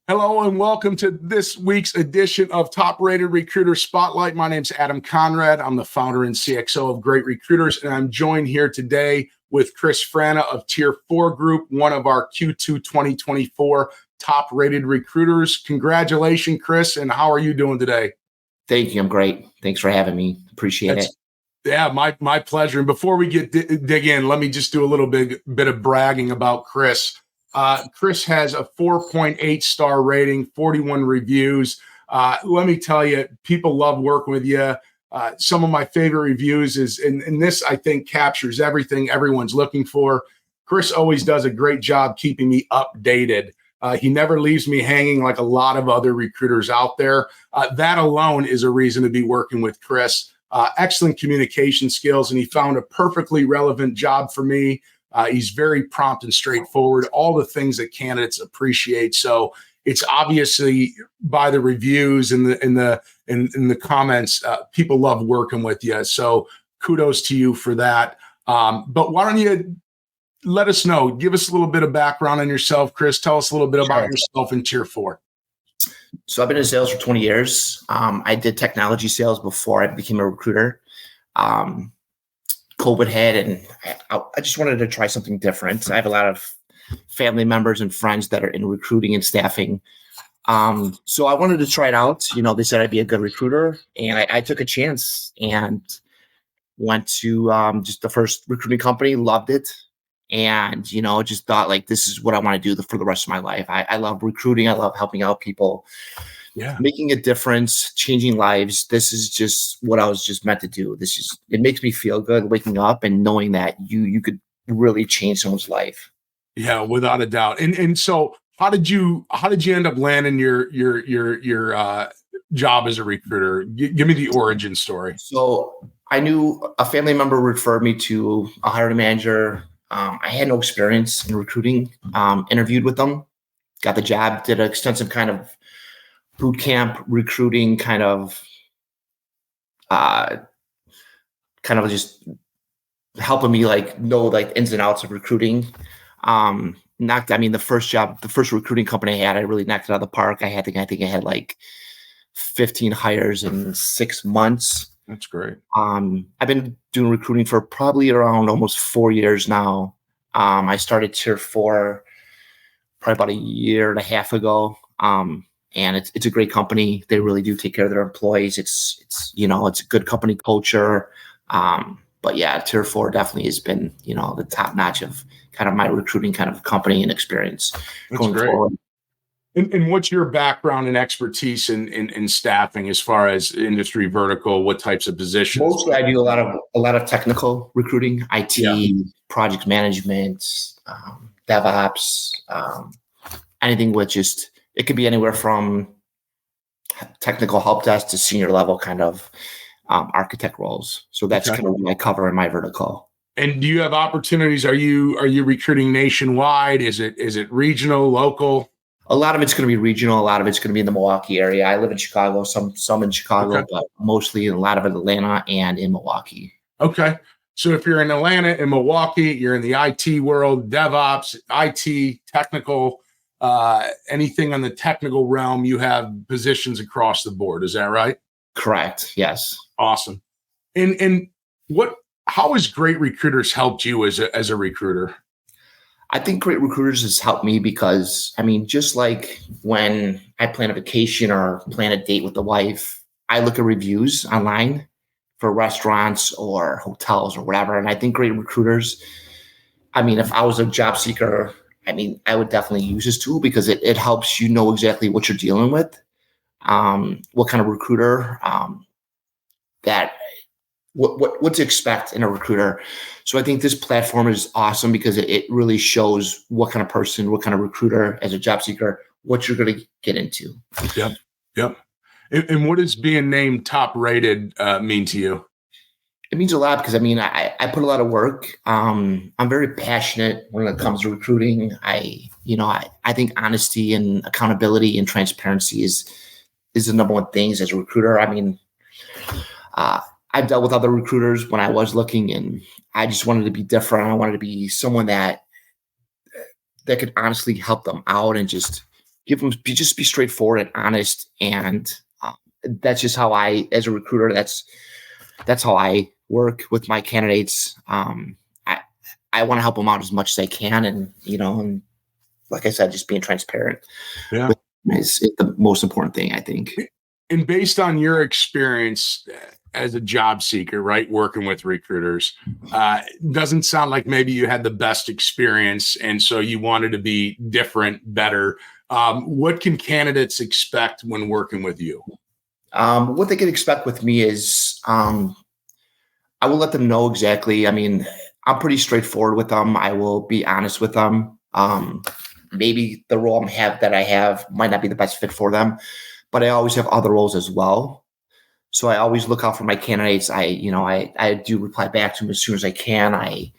Hello and welcome to this week's edition of Top Rated Recruiter Spotlight. My name's Adam Conrad. I'm the founder and CXO of Great Recruiters, and I'm joined here today with Chris Frana of Tier4 Group, one of our Q2 2024 Top Rated Recruiters. Congratulations, Chris, and how are you doing today? Thank you. I'm great. Thanks for having me. Appreciate it. Yeah, my pleasure. And before we dig in, let me just do a little bit of bragging about Chris. Chris has a 4.8 star rating, 41 reviews. Let me tell you, people love working with you. Some of my favorite reviews is, and this I think captures everything everyone's looking for. Chris always does a great job keeping me updated. He never leaves me hanging like a lot of other recruiters out there. That alone is a reason to be working with Chris. Excellent communication skills, and he found a perfectly relevant job for me. He's very prompt and straightforward, all the things that candidates appreciate. So it's obviously by the reviews and the comments, people love working with you. So kudos to you for that. But why don't you let us know, give us a little bit of background on yourself, Chris. Tell us a little bit about yourself in Tier4. So I've been in sales for 20 years. I did technology sales before I became a recruiter. COVID hit, and I just wanted to try something different. I have a lot of family members and friends that are in recruiting and staffing. So I wanted to try it out. You know, they said I'd be a good recruiter, and I took a chance and went to just the first recruiting company, loved it. And, you know, just thought like, this is what I want to do for the rest of my life. I love recruiting. I love helping out people. Yeah. Making a difference, changing lives. This is just what I was just meant to do. It makes me feel good waking up and knowing that you could really change someone's life. Yeah, without a doubt. And so how did you end up landing your job as a recruiter? Give me the origin story. So I knew a family member referred me to a hiring manager. I had no experience in recruiting, interviewed with them, got the job, did an extensive kind of boot camp recruiting kind of just helping me like know like ins and outs of recruiting. The first recruiting company I had, I really knocked it out of the park. I think I had like 15 hires in 6 months. That's great. I've been doing recruiting for probably around almost 4 years now. I started Tier4 probably about a year and a half ago. And it's a great company. They really do take care of their employees. It's a good company culture. But yeah, Tier4 definitely has been, the top notch of kind of my recruiting kind of company and experience. That's going great. Forward. And what's your background and expertise in staffing as far as industry vertical? What types of positions? Mostly I do a lot of technical recruiting, IT, project management, DevOps, anything with just, it could be anywhere from technical help desk to senior level kind of architect roles. So that's kind of what I cover in my vertical. And do you have opportunities? Are you recruiting nationwide? Is it regional, local? A lot of it's going to be regional. A lot of it's going to be in the Milwaukee area. I live in Chicago, some in Chicago, but mostly a lot of it in Atlanta and in Milwaukee. Okay. So if you're in Atlanta and Milwaukee, you're in the IT world, DevOps, IT, technical, anything on the technical realm, you have positions across the board. Is that right? Correct. Yes. Awesome. And how has Great Recruiters helped you as a recruiter? I think Great Recruiters has helped me because, just like when I plan a vacation or plan a date with the wife, I look at reviews online for restaurants or hotels or whatever. And I think Great Recruiters, if I was a job seeker, I would definitely use this tool because it helps you know exactly what you're dealing with, what kind of recruiter, what to expect in a recruiter. So I think this platform is awesome because it really shows what kind of person, what kind of recruiter as a job seeker, what you're going to get into. Yep. And what does being named top rated mean to you? It means a lot because I put a lot of work. I'm very passionate when it comes to recruiting. I think honesty and accountability and transparency is the number one things as a recruiter. I've dealt with other recruiters when I was looking, and I just wanted to be different. I wanted to be someone that could honestly help them out and just just be straightforward and honest. And that's just how as a recruiter, that's how I work with my candidates. I want to help them out as much as I can. And, and like I said, just being transparent is the most important thing, I think. And based on your experience as a job seeker, right, working with recruiters, doesn't sound like maybe you had the best experience, and so you wanted to be different, better. What can candidates expect when working with you? What they can expect with me is I will let them know exactly. I mean, I'm pretty straightforward with them. I will be honest with them. Maybe the role that I have might not be the best fit for them, but I always have other roles as well. So I always look out for my candidates. I do reply back to them as soon as I can. I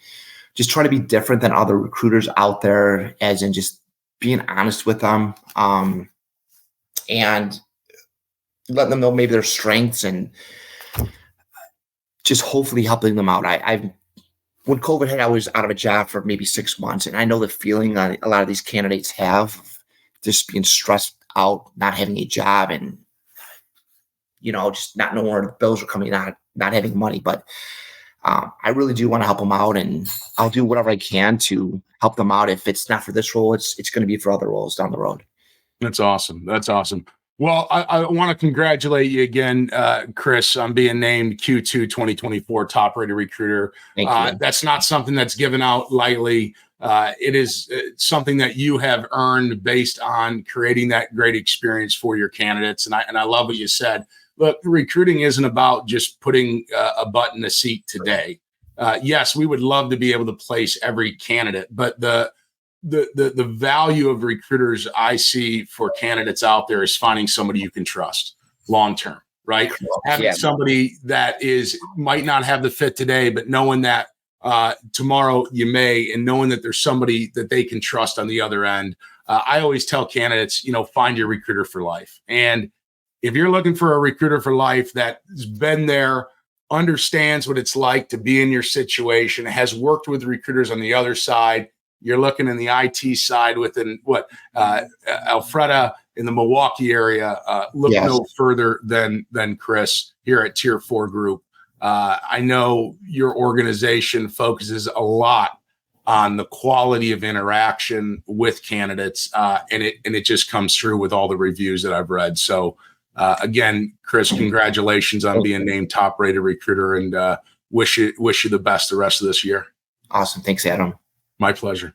just try to be different than other recruiters out there, as in just being honest with them, and letting them know maybe their strengths and just hopefully helping them out. When COVID hit, I was out of a job for maybe 6 months, and I know the feeling a lot of these candidates have, just being stressed out, not having a job, and just not knowing where the bills are coming, not having money. But I really do want to help them out, and I'll do whatever I can to help them out. If it's not for this role, it's going to be for other roles down the road. That's awesome. That's awesome. Well, I want to congratulate you again, Chris, on being named Q2 2024 top rated recruiter. Thank you. That's not something that's given out lightly. It is something that you have earned based on creating that great experience for your candidates. And I love what you said. Look, recruiting isn't about just putting a butt in a seat today. Yes, we would love to be able to place every candidate, but the value of recruiters I see for candidates out there is finding somebody you can trust long term, right? Having somebody that might not have the fit today, but knowing that tomorrow you may, and knowing that there's somebody that they can trust on the other end. I always tell candidates, find your recruiter for life. And if you're looking for a recruiter for life that's been there, understands what it's like to be in your situation, has worked with recruiters on the other side, you're looking in the IT side within Alpharetta in the Milwaukee area. Look no further than Chris here at Tier4 Group. I know your organization focuses a lot on the quality of interaction with candidates, and it just comes through with all the reviews that I've read. So again, Chris, congratulations on being named top rated recruiter, and wish you the best the rest of this year. Awesome. Thanks, Adam. My pleasure.